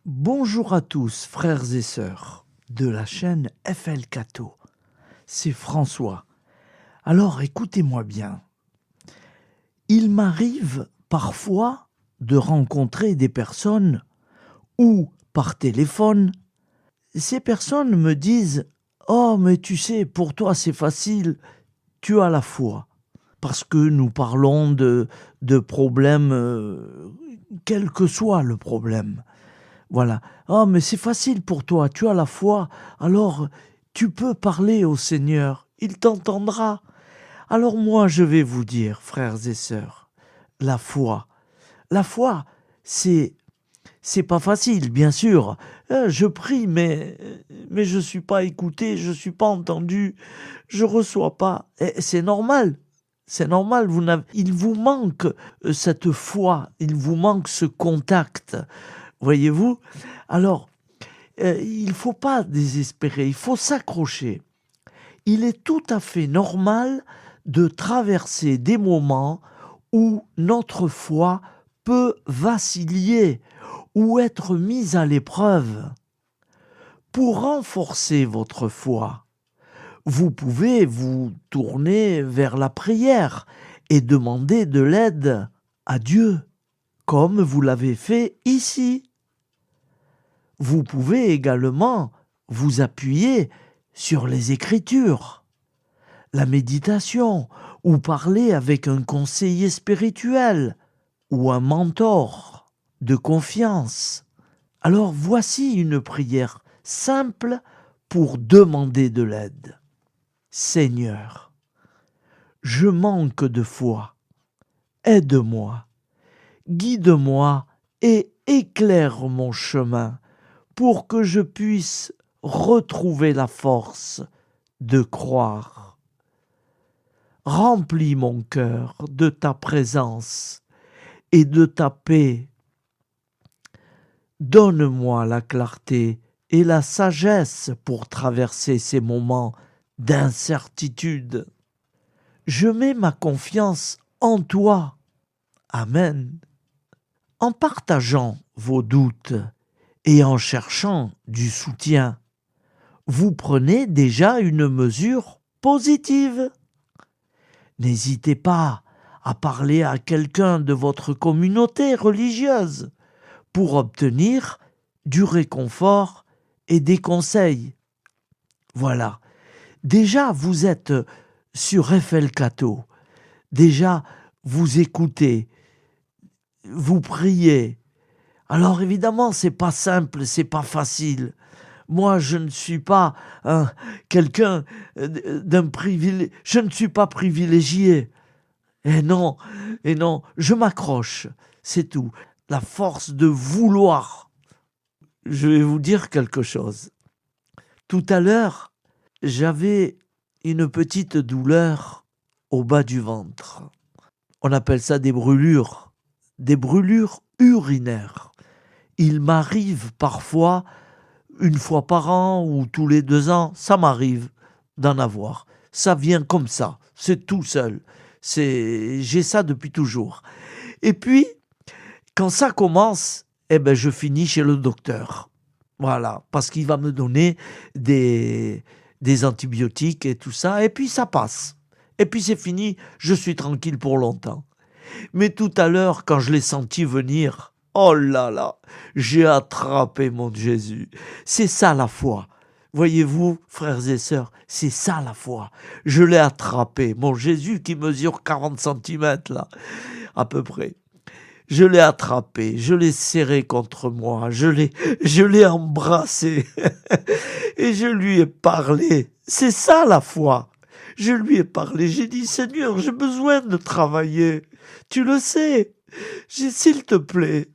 Bonjour à tous, frères et sœurs de la chaîne FL Cato. C'est François. Alors écoutez-moi bien. Il m'arrive parfois de rencontrer des personnes ou par téléphone, ces personnes me disent « Oh, mais tu sais, pour toi c'est facile, tu as la foi. » Parce que nous parlons de problèmes, quel que soit le problème. Voilà. Ah, mais c'est facile pour toi, tu as la foi, alors tu peux parler au Seigneur, il t'entendra. Alors moi, je vais vous dire, frères et sœurs, la foi. La foi, c'est pas facile, bien sûr. Je prie, mais je suis pas écouté, je suis pas entendu, je reçois pas. Et c'est normal. C'est normal, il vous manque cette foi, il vous manque ce contact. Voyez-vous? Alors, il ne faut pas désespérer, il faut s'accrocher. Il est tout à fait normal de traverser des moments où notre foi peut vaciller ou être mise à l'épreuve. Pour renforcer votre foi, vous pouvez vous tourner vers la prière et demander de l'aide à Dieu, comme vous l'avez fait ici. Vous pouvez également vous appuyer sur les Écritures, la méditation, ou parler avec un conseiller spirituel ou un mentor de confiance. Alors voici une prière simple pour demander de l'aide. Seigneur, je manque de foi. Aide-moi, guide-moi et éclaire mon chemin pour que je puisse retrouver la force de croire. Remplis mon cœur de ta présence et de ta paix. Donne-moi la clarté et la sagesse pour traverser ces moments d'incertitude. Je mets ma confiance en toi. Amen. En partageant vos doutes et en cherchant du soutien, vous prenez déjà une mesure positive. N'hésitez pas à parler à quelqu'un de votre communauté religieuse pour obtenir du réconfort et des conseils. Voilà. Déjà, vous êtes sur FL Cato. Déjà, vous écoutez, vous priez. Alors évidemment, c'est pas simple, c'est pas facile. Moi, je ne suis pas quelqu'un d'un privilège. Je ne suis pas privilégié. Et non, je m'accroche. C'est tout. La force de vouloir. Je vais vous dire quelque chose. Tout à l'heure, j'avais une petite douleur au bas du ventre. On appelle ça des brûlures urinaires. Il m'arrive parfois, une fois par an ou tous les 2 ans, ça m'arrive d'en avoir. Ça vient comme ça, c'est tout seul. J'ai ça depuis toujours. Et puis, quand ça commence, je finis chez le docteur. Voilà, parce qu'il va me donner des antibiotiques et tout ça, et puis ça passe. Et puis c'est fini, je suis tranquille pour longtemps. Mais tout à l'heure, quand je l'ai senti venir, oh là là, j'ai attrapé mon Jésus. C'est ça la foi. Voyez-vous, frères et sœurs, c'est ça la foi. Je l'ai attrapé, mon Jésus qui mesure 40 centimètres là, à peu près. Je l'ai attrapé, je l'ai serré contre moi, je l'ai embrassé et je lui ai parlé. C'est ça la foi. Je lui ai parlé, j'ai dit Seigneur, j'ai besoin de travailler. Tu le sais. S'il te plaît,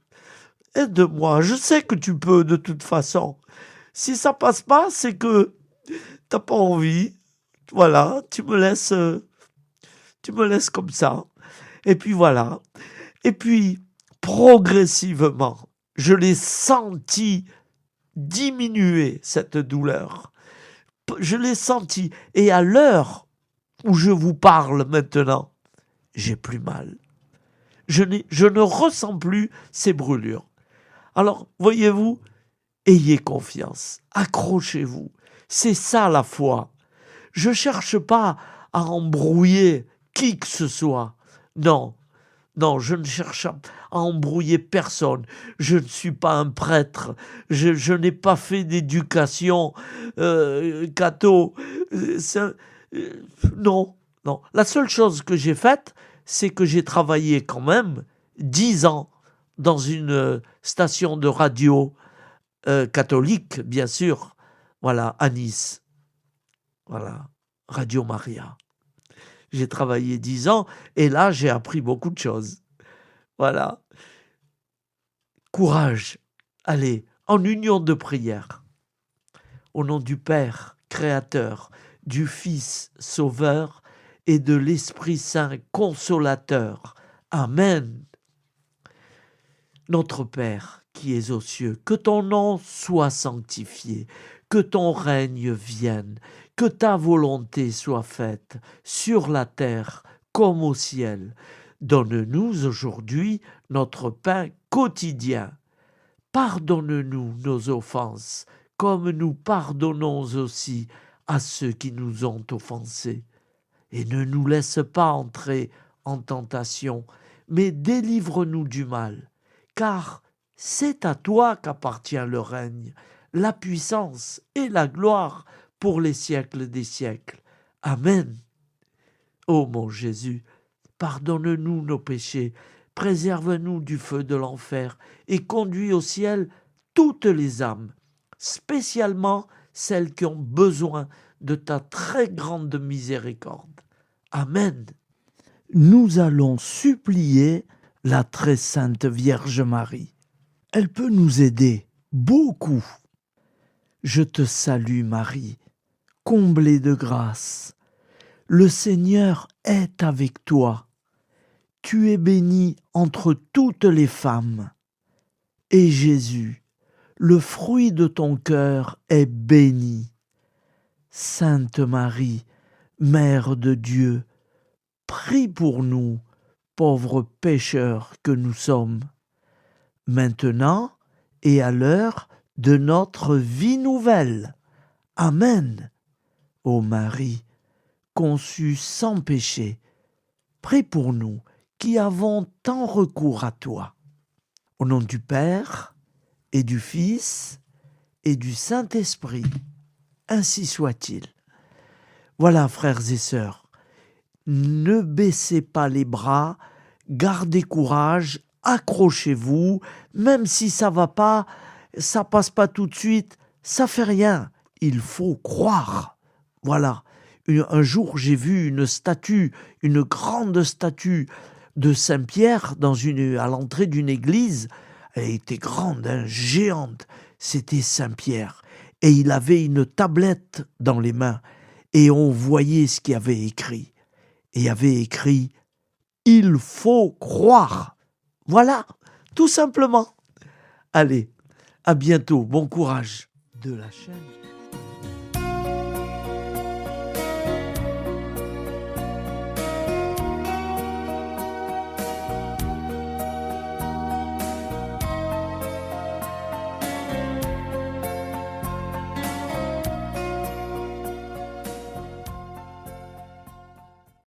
aide-moi. Je sais que tu peux de toute façon. Si ça passe pas, c'est que t'as pas envie. Voilà, tu me laisses comme ça. Et puis voilà. Et puis, progressivement, je l'ai senti diminuer cette douleur. Je l'ai senti. Et à l'heure où je vous parle maintenant, j'ai plus mal. Je ne ressens plus ces brûlures. Alors, voyez-vous, Ayez confiance, accrochez-vous. C'est ça la foi. Je ne cherche pas à embrouiller qui que ce soit. Non, non, je ne cherche à embrouiller personne. Je ne suis pas un prêtre. Je n'ai pas fait d'éducation catho. Non, non. La seule chose que j'ai faite, c'est que j'ai travaillé quand même 10 ans dans une station de radio catholique, bien sûr. Voilà, à Nice. Voilà, Radio Maria. J'ai travaillé 10 ans et là, j'ai appris beaucoup de choses. Voilà. Courage. Allez, en union de prière. Au nom du Père, Créateur, du Fils, Sauveur, et de l'Esprit Saint, Consolateur. Amen. Notre Père, qui es aux cieux, que ton nom soit sanctifié, que ton règne vienne, que ta volonté soit faite sur la terre comme au ciel. Donne-nous aujourd'hui notre pain quotidien. Pardonne-nous nos offenses, comme nous pardonnons aussi à ceux qui nous ont offensés. Et ne nous laisse pas entrer en tentation, mais délivre-nous du mal, car c'est à toi qu'appartient le règne, la puissance et la gloire pour les siècles des siècles. Amen. Ô mon Jésus, pardonne-nous nos péchés, préserve-nous du feu de l'enfer et conduis au ciel toutes les âmes, spécialement celles qui ont besoin de ta très grande miséricorde. Amen. Nous allons supplier la très sainte Vierge Marie. Elle peut nous aider beaucoup. Je te salue Marie, comblée de grâce. Le Seigneur est avec toi. Tu es bénie entre toutes les femmes. Et Jésus, le fruit de ton cœur, est béni. Sainte Marie, Mère de Dieu, prie pour nous, pauvres pécheurs que nous sommes, maintenant et à l'heure de notre vie nouvelle. Amen. Ô Marie, conçue sans péché, prie pour nous qui avons tant recours à toi. Au nom du Père et du Fils et du Saint-Esprit, ainsi soit-il. Voilà, frères et sœurs, ne baissez pas les bras, gardez courage, accrochez-vous, même si ça va pas, ça passe pas tout de suite, ça fait rien, il faut croire. Voilà. Un jour, j'ai vu une statue, une grande statue de Saint-Pierre à l'entrée d'une église. Elle était grande, géante. C'était Saint-Pierre. Et il avait une tablette dans les mains. Et on voyait ce qu'il y avait écrit. Et il y avait écrit « Il faut croire ». Voilà, tout simplement. Allez, à bientôt. Bon courage. De la chaîne